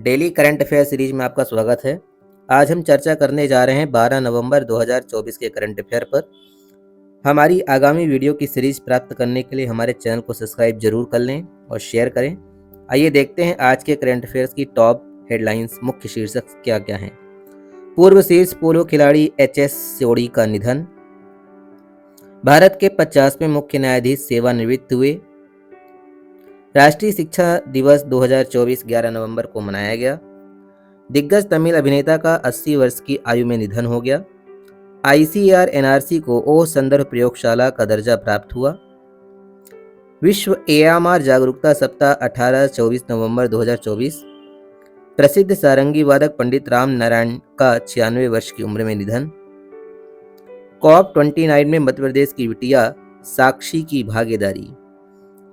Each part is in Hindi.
डेली करंट अफेयर सीरीज में आपका स्वागत है। आज हम चर्चा करने जा रहे हैं 12 नवंबर 2024 के करंट अफेयर पर। हमारी आगामी वीडियो की सीरीज प्राप्त करने के लिए हमारे चैनल को सब्सक्राइब जरूर कर लें और शेयर करें। आइए देखते हैं आज के करंट अफेयर्स की टॉप हेडलाइंस, मुख्य शीर्षक क्या क्या हैं। पूर्व शीर्ष पोलो खिलाड़ी एच.एस. सोढ़ी का निधन। भारत के 50वें मुख्य न्यायाधीश सेवानिवृत्त हुए। राष्ट्रीय शिक्षा दिवस 2024 11 नवंबर को मनाया गया। दिग्गज तमिल अभिनेता का 80 वर्ष की आयु में निधन हो गया। आईसीएआर एनआरसी को ओह संदर्भ प्रयोगशाला का दर्जा प्राप्त हुआ। विश्व एएमआर जागरूकता सप्ताह 18-24 नवंबर 2024। प्रसिद्ध सारंगी वादक पंडित राम नारायण का 96 वर्ष की उम्र में निधन। COP29 में मध्य प्रदेश की बिटिया साक्षी की भागीदारी।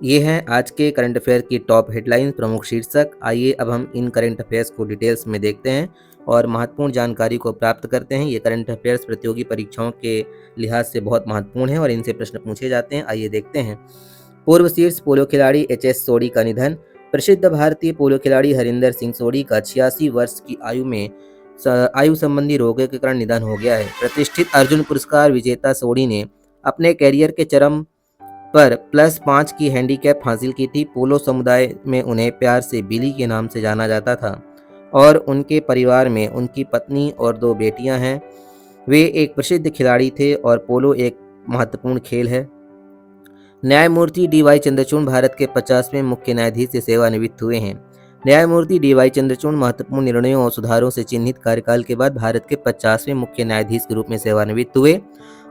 ये हैं आज के करंट अफेयर की टॉप हेडलाइंस, प्रमुख शीर्षक। आइए अब हम इन करंट अफेयर्स को डिटेल्स में देखते हैं और महत्वपूर्ण जानकारी को प्राप्त करते हैं। ये करंट अफेयर्स प्रतियोगी परीक्षाओं के लिहाज से बहुत महत्वपूर्ण है और इनसे प्रश्न पूछे जाते हैं। आइए देखते हैं। पूर्व शीर्ष पोलो खिलाड़ी एच.एस. सोढ़ी का निधन। प्रसिद्ध भारतीय पोलो खिलाड़ी हरिंदर सिंह सोढ़ी का 86 वर्ष की आयु में आयु संबंधी रोगों के कारण निधन हो गया है। प्रतिष्ठित अर्जुन पुरस्कार विजेता सोढ़ी ने अपने कैरियर के चरम पर +5 की हैंडीकैप हासिल की थी। पोलो समुदाय में उन्हें प्यार से बिली के नाम से जाना जाता था और उनके परिवार में उनकी पत्नी और 2 बेटियां हैं। वे एक प्रसिद्ध खिलाड़ी थे और पोलो एक महत्वपूर्ण खेल है। न्यायमूर्ति डी.वाई. चंद्रचूड़ भारत के 50वें मुख्य न्यायाधीश से सेवानिवृत्त हुए हैं। न्यायमूर्ति डी.वाई. चंद्रचूड़ महत्वपूर्ण निर्णयों और सुधारों से चिन्हित कार्यकाल के बाद भारत के 50वें मुख्य न्यायाधीश के रूप में सेवानिवृत्त हुए।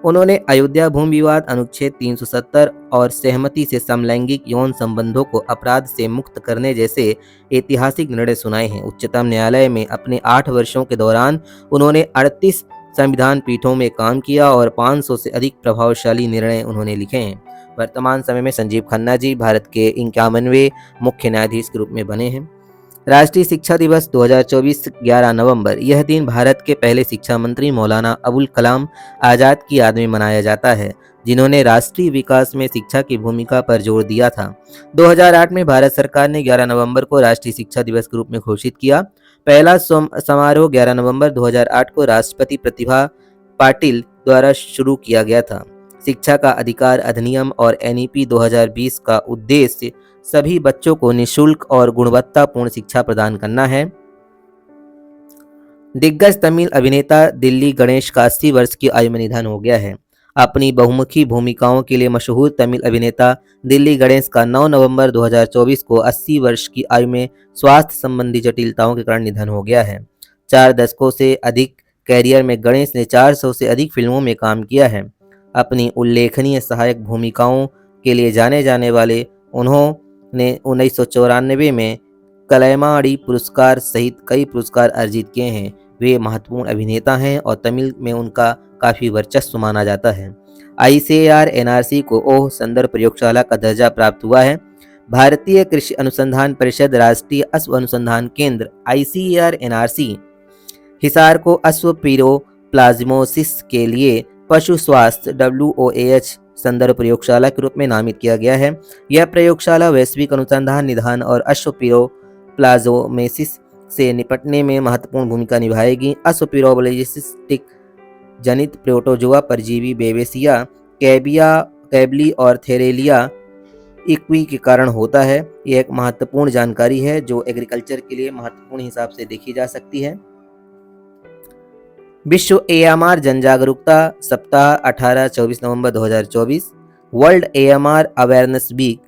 उन्होंने अयोध्या भूमि विवाद अनुच्छेद 370 और सहमति से समलैंगिक यौन संबंधों को अपराध से मुक्त करने जैसे ऐतिहासिक निर्णय सुनाए हैं। उच्चतम न्यायालय में अपने 8 वर्षों के दौरान उन्होंने 38 संविधान पीठों में काम किया और 500 से अधिक प्रभावशाली निर्णय उन्होंने लिखे हैं। वर्तमान समय में संजीव खन्ना जी भारत के 51वें मुख्य न्यायाधीश के रूप में बने हैं। राष्ट्रीय शिक्षा दिवस 2024 11 नवंबर। यह दिन भारत के पहले शिक्षा मंत्री मौलाना अबुल कलाम आज़ाद की याद में मनाया जाता है, जिन्होंने राष्ट्रीय विकास में शिक्षा की भूमिका पर जोर दिया था। 2008 में भारत सरकार ने 11 नवंबर को राष्ट्रीय शिक्षा दिवस के रूप में घोषित किया। पहला समारोह 11 नवंबर 2008 को राष्ट्रपति प्रतिभा पाटिल द्वारा शुरू किया गया था। शिक्षा का अधिकार अधिनियम और एनईपी 2020 का उद्देश्य सभी बच्चों को निःशुल्क और गुणवत्तापूर्ण शिक्षा प्रदान करना है। दिग्गज तमिल अभिनेता दिल्ली गणेश का 80 वर्ष की आयु में निधन हो गया है। अपनी बहुमुखी भूमिकाओं के लिए मशहूर तमिल अभिनेता दिल्ली गणेश का 9 नवंबर 2024 को 80 वर्ष की आयु में स्वास्थ्य संबंधी जटिलताओं के कारण निधन हो गया है। 4 दशकों से अधिक कैरियर में गणेश ने 400 से अधिक फिल्मों में काम किया है। अपनी उल्लेखनीय सहायक भूमिकाओं के लिए जाने जाने वाले उन्होंने 1994 में कलैमाडी पुरस्कार सहित कई पुरस्कार अर्जित किए हैं। वे महत्वपूर्ण अभिनेता हैं और तमिल में उनका काफ़ी वर्चस्व माना जाता है। आईसीएआर एनआरसी को ओह संदर्भ प्रयोगशाला का दर्जा प्राप्त हुआ है। भारतीय कृषि अनुसंधान परिषद राष्ट्रीय अश्व अनुसंधान केंद्र आईसीएआर एनआरसी हिसार को अश्व पीरोप्लाज्मोसिस के लिए पशु स्वास्थ्य WOAH संदर्भ प्रयोगशाला के रूप में नामित किया गया है। यह प्रयोगशाला वैश्विक अनुसंधान, निदान और अश्व पीरोप्लाज्मोसिस से निपटने में महत्वपूर्ण भूमिका निभाएगी। अश्व पीरोप्लाज्मोसिस जनित प्रोटोजोआ परजीवी बेवेसिया, कैबली और थेरेलिया इक्वी के कारण होता है। यह एक महत्वपूर्ण जानकारी है जो एग्रीकल्चर के लिए महत्वपूर्ण हिसाब से देखी जा सकती है। विश्व एएमआर जन जागरूकता सप्ताह 18-24 नवंबर 2024। वर्ल्ड एएमआर अवेयरनेस वीक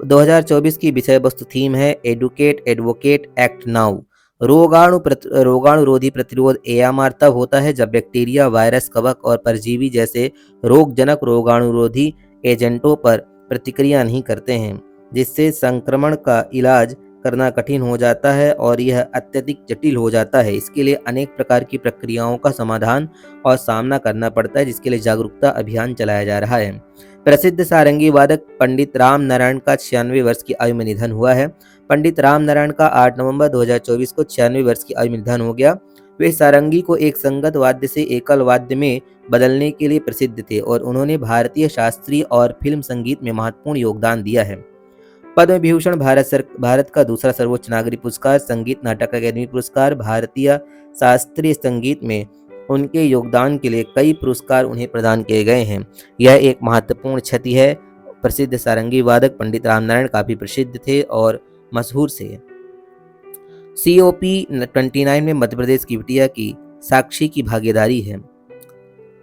2024 की विषय वस्तु थीम है एडुकेट एडवोकेट एक्ट नाउ। रोगाणुरोधी प्रतिरोध एएमआर तब होता है जब बैक्टीरिया, वायरस, कवक और परजीवी जैसे रोगजनक रोगाणुरोधी एजेंटों पर प्रतिक्रिया नहीं करते हैं, जिससे संक्रमण का इलाज करना कठिन हो जाता है और यह अत्यधिक जटिल हो जाता है। इसके लिए अनेक प्रकार की प्रक्रियाओं का समाधान और सामना करना पड़ता है, जिसके लिए जागरूकता अभियान चलाया जा रहा है। प्रसिद्ध सारंगी वादक पंडित राम नारायण का 96 वर्ष की आयु में निधन हुआ है। पंडित राम नारायण का 8 नवंबर 2024 को 96 वर्ष की आयु में निधन हो गया। वे सारंगी को एक संगत वाद्य से एकल वाद्य में बदलने के लिए प्रसिद्ध थे और उन्होंने भारतीय शास्त्रीय और फिल्म संगीत में महत्वपूर्ण योगदान दिया है। पद्म विभूषण भारत का दूसरा सर्वोच्च नागरिक पुरस्कार। संगीत नाटक अकादमी पुरस्कार। भारतीय शास्त्रीय संगीत में उनके योगदान के लिए कई पुरस्कार उन्हें प्रदान किए गए हैं। यह एक महत्वपूर्ण क्षति है। प्रसिद्ध सारंगी वादक पंडित रामनारायण काफी प्रसिद्ध थे और मशहूर से। COP 29 में मध्य प्रदेश की बिटिया की साक्षी की भागीदारी है।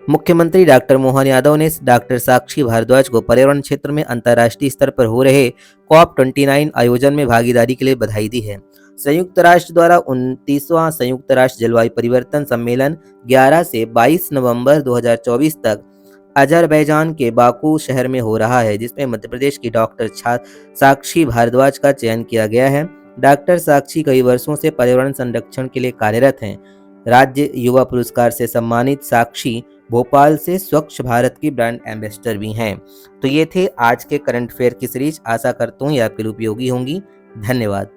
मुख्यमंत्री डॉक्टर मोहन यादव ने डॉक्टर साक्षी भारद्वाज को पर्यावरण क्षेत्र में अंतर्राष्ट्रीय स्तर पर हो रहे COP 29 आयोजन में भागीदारी के लिए बधाई दी है। संयुक्त राष्ट्र द्वारा 29वां संयुक्त राष्ट्र जलवायु परिवर्तन सम्मेलन 11 से 22 नवंबर 2024 तक अजरबैजान के बाकू शहर में हो रहा है, जिसमें मध्य प्रदेश की डॉक्टर साक्षी भारद्वाज का चयन किया गया है। डॉक्टर साक्षी कई वर्षों से पर्यावरण संरक्षण के लिए कार्यरत हैं। राज्य युवा पुरस्कार से सम्मानित साक्षी भोपाल से स्वच्छ भारत की ब्रांड एम्बेसडर भी हैं। तो ये थे आज के करंट अफेयर की सीरीज। आशा करता हूँ ये आपके लिए उपयोगी होंगी। धन्यवाद।